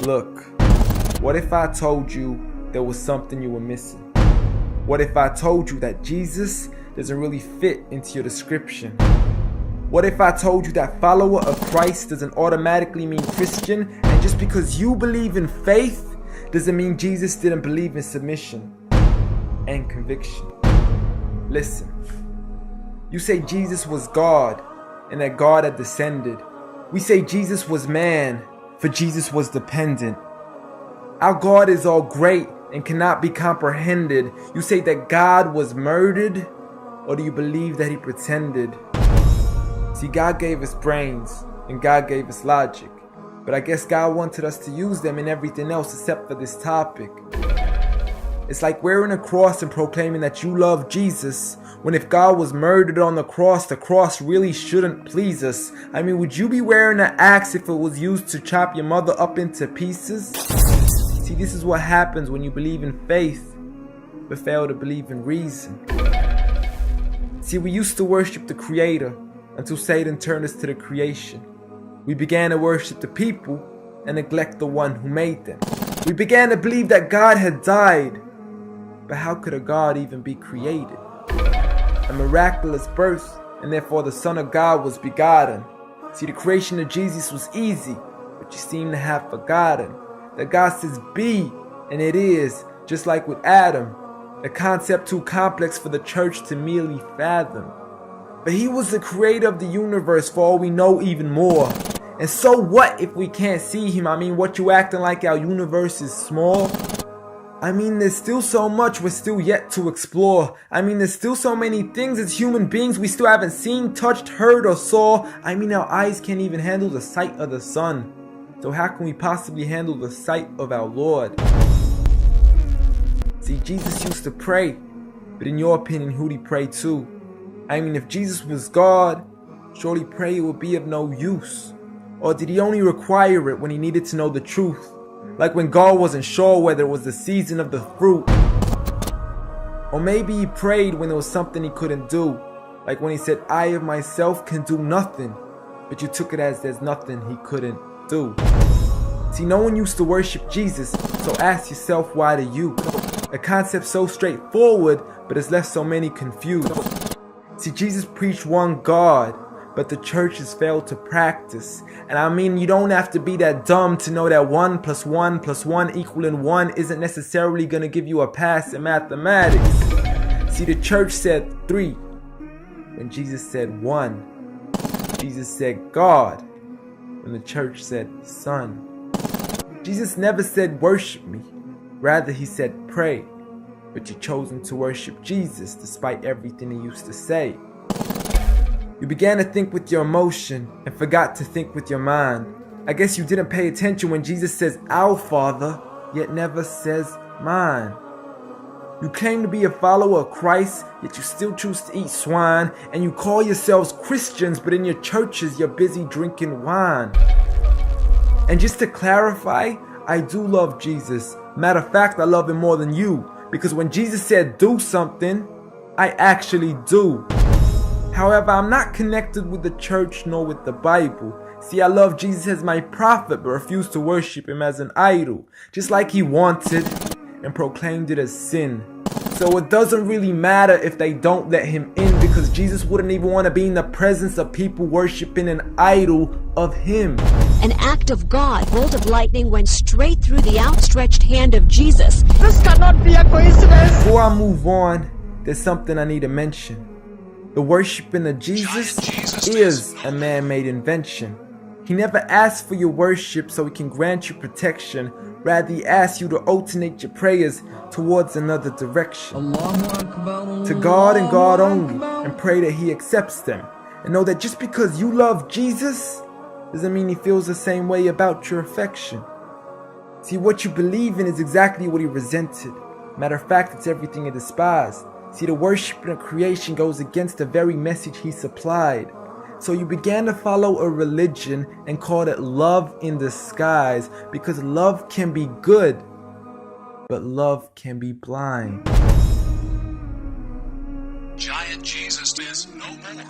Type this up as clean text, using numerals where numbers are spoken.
Look, what if I told you there was something you were missing? What if I told you that Jesus doesn't really fit into your description? What if I told you that follower of Christ doesn't automatically mean Christian, and just because you believe in faith doesn't mean Jesus didn't believe in submission and conviction? Listen, you say Jesus was God and that God had descended. We say Jesus was man, for Jesus was dependent. Our God is all great and cannot be comprehended. You say that God was murdered, or do you believe that he pretended? See, God gave us brains and God gave us logic, but I guess God wanted us to use them in everything else except for this topic. It's like wearing a cross and proclaiming that you love Jesus, when if God was murdered on the cross really shouldn't please us. I mean, would you be wearing an axe if it was used to chop your mother up into pieces? See, this is what happens when you believe in faith, but fail to believe in reason. See, we used to worship the Creator until Satan turned us to the creation. We began to worship the people and neglect the one who made them. We began to believe that God had died, but how could a God even be created? A miraculous birth, and therefore the Son of God was begotten. See, the creation of Jesus was easy, but you seem to have forgotten that God says be, and it is, just like with Adam, a concept too complex for the church to merely fathom. But he was the creator of the universe, for all we know, even more. And so what if we can't see him? I mean, what, you acting like our universe is small? I mean, there's still so much we're still yet to explore. I mean, there's still so many things as human beings we still haven't seen, touched, heard, or saw. I mean, our eyes can't even handle the sight of the sun. So how can we possibly handle the sight of our Lord? See, Jesus used to pray, but in your opinion, who'd he pray to? I mean, if Jesus was God, surely prayer would be of no use. Or did he only require it when he needed to know the truth? Like when God wasn't sure whether it was the season of the fruit. Or maybe he prayed when there was something he couldn't do. Like when he said, I of myself can do nothing. But you took it as there's nothing he couldn't do. See, no one used to worship Jesus, so ask yourself, why do you? A concept so straightforward, but has left so many confused. See, Jesus preached one God, but the church has failed to practice. And I mean, you don't have to be that dumb to know that 1 + 1 + 1 equaling 1 isn't necessarily going to give you a pass in mathematics. See, the church said 3 when Jesus said 1. Jesus said God when the church said Son. Jesus never said worship me, rather he said pray. But you've chosen to worship Jesus despite everything he used to say. You began to think with your emotion and forgot to think with your mind. I guess you didn't pay attention when Jesus says our Father, yet never says mine. You claim to be a follower of Christ, yet you still choose to eat swine. And you call yourselves Christians, but in your churches you're busy drinking wine. And just to clarify, I do love Jesus. Matter of fact, I love him more than you. Because when Jesus said do something, I actually do. However, I'm not connected with the church nor with the Bible. See, I love Jesus as my prophet, but refuse to worship him as an idol, just like he wanted and proclaimed it as sin. So it doesn't really matter if they don't let him in, because Jesus wouldn't even want to be in the presence of people worshiping an idol of him. An act of God, bolt of lightning went straight through the outstretched hand of Jesus. This cannot be a coincidence. Before I move on, there's something I need to mention. The worshiping of Jesus is a man-made invention. He never asked for your worship so he can grant you protection. Rather, he asks you to alternate your prayers towards another direction. To God and God only, and pray that he accepts them. And know that just because you love Jesus doesn't mean he feels the same way about your affection. See, what you believe in is exactly what he resented. Matter of fact, it's everything he despised. See, the worship of creation goes against the very message he supplied. So you began to follow a religion and called it love in disguise, because love can be good, but love can be blind. Giant Jesus is no more.